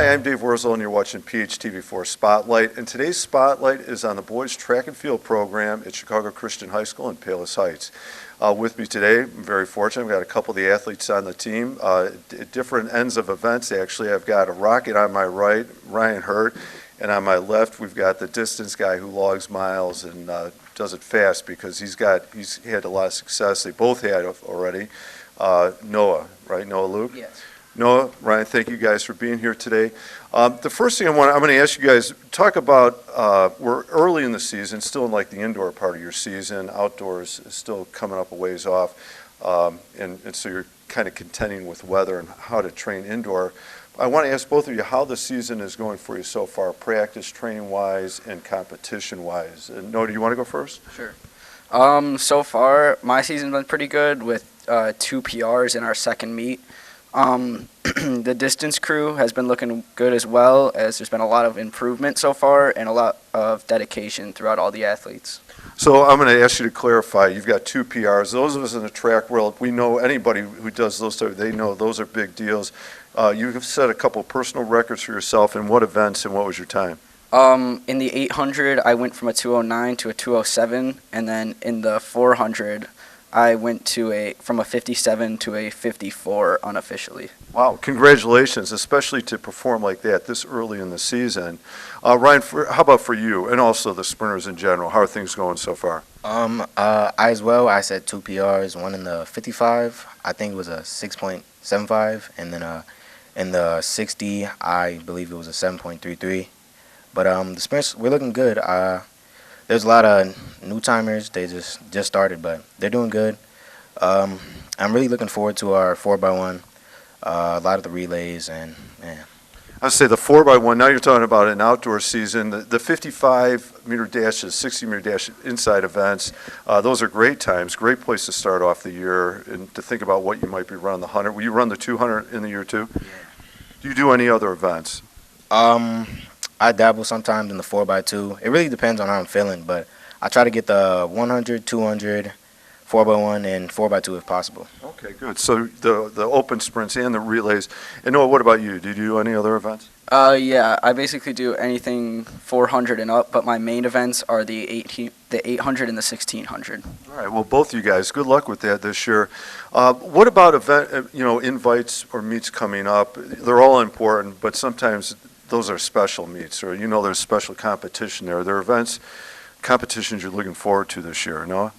Hi, I'm Dave Wurzel, and you're watching PHTV4 Spotlight. And today's Spotlight is on the boys track and field program at Chicago Christian High School in Palos Heights. With me today, I'm very fortunate. I've got a couple of the athletes on the team at different ends of events. Actually, I've got a rocket on my right, Ryan Hurt, and on my left, we've got the distance guy who logs miles and does it fast because he's had a lot of success. They both had already. Noah, right? Noah Luke? Yes. Noah, Ryan, thank you guys for being here today. The first thing I'm going to ask you guys, talk about, we're early in the season, still in like the indoor part of your season. Outdoors is still coming up a ways off. And so you're kind of contending with weather and how to train indoor. I want to ask both of you how the season is going for you so far, practice, training-wise, and competition-wise. Noah, do you want to go first? Sure. So far, my season's been pretty good with 2 PRs in our second meet. The distance crew has been looking good as well, as there's been a lot of improvement so far and a lot of dedication throughout all the athletes. So I'm going to ask you to clarify. You've got 2 PRs. Those of us in the track world, we know anybody who does those, they know those are big deals. You've set a couple personal records for yourself. In what events and what was your time? In the 800, I went from a 209 to a 207, and then in the 400, I went from a 57 to a 54 unofficially. Wow, congratulations, especially to perform like that this early in the season. Ryan, how about for you and also the sprinters in general? How are things going so far? I set 2 PRs, one in the 55, I think it was a 6.75, and then in the 60, I believe it was a 7.33. But the sprints, we're looking good. There's a lot of new timers. They just started, but they're doing good. I'm really looking forward to our 4x1, a lot of the relays, and yeah. I'd say the 4x1, now you're talking about an outdoor season. The 55-meter dashes, 60-meter dash inside events, those are great times, great place to start off the year and to think about what you might be running the 100. Will you run the 200 in the year too? Yeah. Do you do any other events? I dabble sometimes in the 4x2. It really depends on how I'm feeling, but I try to get the 100, 200, 4x1, and 4x2 if possible. Okay, good. So the open sprints and the relays. And Noah, what about you? Do you do any other events? Yeah, I basically do anything 400 and up, but my main events are the 800 and the 1600. All right. Well, both you guys, good luck with that this year. What about invites or meets coming up? They're all important, but sometimes those are special meets, or there's special competition there. Are there events, competitions you're looking forward to this year, Noah?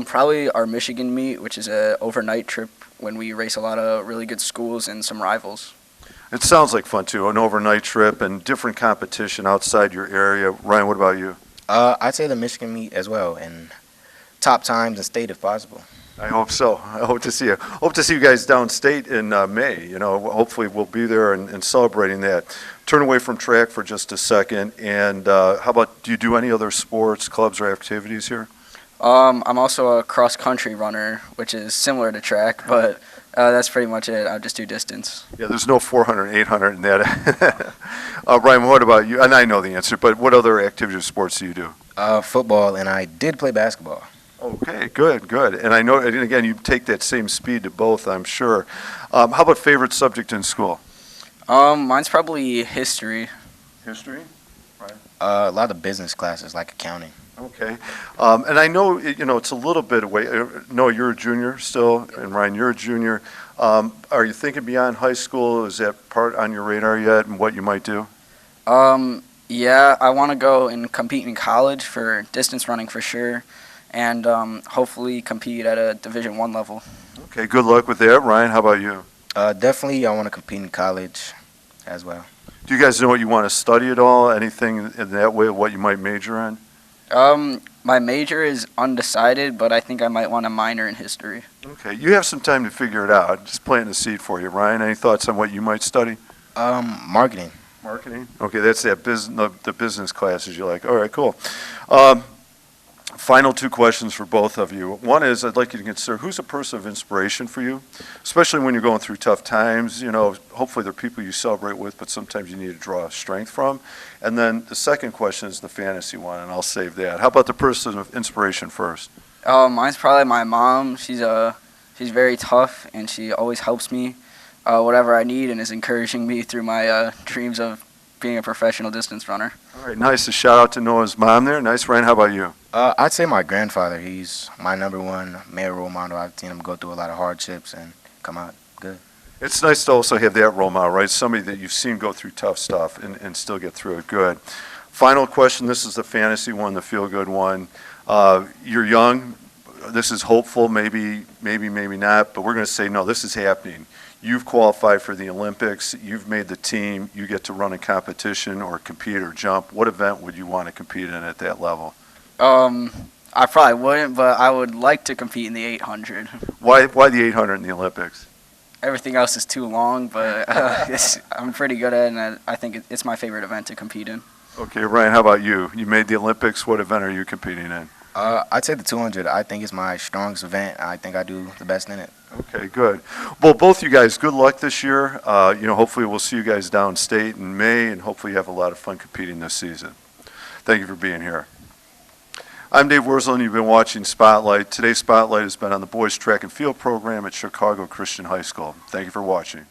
Probably our Michigan meet, which is an overnight trip when we race a lot of really good schools and some rivals. It sounds like fun too, an overnight trip and different competition outside your area. Ryan, what about you? I'd say the Michigan meet as well, and top times and state if possible. I hope so. I hope to see you. Hope to see you guys downstate in May. Hopefully we'll be there and celebrating that. Turn away from track for just a second. And how about, do you do any other sports, clubs, or activities here? I'm also a cross-country runner, which is similar to track, but that's pretty much it. I just do distance. Yeah, there's no 400, 800 in that. Ryan, what about you? And I know the answer, but what other activities or sports do you do? Football, and I did play basketball. Okay, good. And I know, and again, you take that same speed to both, I'm sure. How about favorite subject in school? Mine's probably history. History? Right. A lot of business classes like accounting. Okay. And I know, it's a little bit away. No, you're a junior still, and Ryan, you're a junior. Are you thinking beyond high school? Is that part on your radar yet, and what you might do? Yeah, I want to go and compete in college for distance running for sure, and hopefully compete at a Division I level. Okay, good luck with that. Ryan, how about you? Definitely I want to compete in college as well. Do you guys know what you want to study at all? Anything in that way, what you might major in? My major is undecided, but I think I might want to minor in history. Okay, you have some time to figure it out. Just planting a seed for you. Ryan, any thoughts on what you might study? Marketing. Marketing? Okay, that's that the business classes you like. All right, cool. Final 2 questions for both of you. One is, I'd like you to consider who's a person of inspiration for you, especially when you're going through tough times. Hopefully they're people you celebrate with, but sometimes you need to draw strength from. And then the second question is the fantasy one, and I'll save that. How about the person of inspiration first? Mine's probably my mom. She's very tough, and she always helps me. whatever I need and is encouraging me through my dreams of being a professional distance runner. All right, nice. A shout out to Noah's mom there. Nice, Ryan. How about you? I'd say my grandfather. He's my number one male role model. I've seen him go through a lot of hardships and come out good. It's nice to also have that role model, right? Somebody that you've seen go through tough stuff and still get through it. Good. Final question. This is the fantasy one, the feel-good one. You're young. This is hopeful, maybe not, but we're going to say, no, this is happening. You've qualified for the Olympics. You've made the team. You get to run a competition or compete or jump. What event would you want to compete in at that level? I probably wouldn't, but I would like to compete in the 800. Why the 800 in the Olympics? Everything else is too long, but I'm pretty good at it, and I think it's my favorite event to compete in. Okay, Ryan, how about you? You made the Olympics. What event are you competing in? I'd say the 200. I think it's my strongest event. I think I do the best in it. Okay, good. Well, both you guys, good luck this year. Hopefully we'll see you guys downstate in May, and hopefully you have a lot of fun competing this season. Thank you for being here. I'm Dave Wurzel, and you've been watching Spotlight. Today's Spotlight has been on the boys track and field program at Chicago Christian High School. Thank you for watching.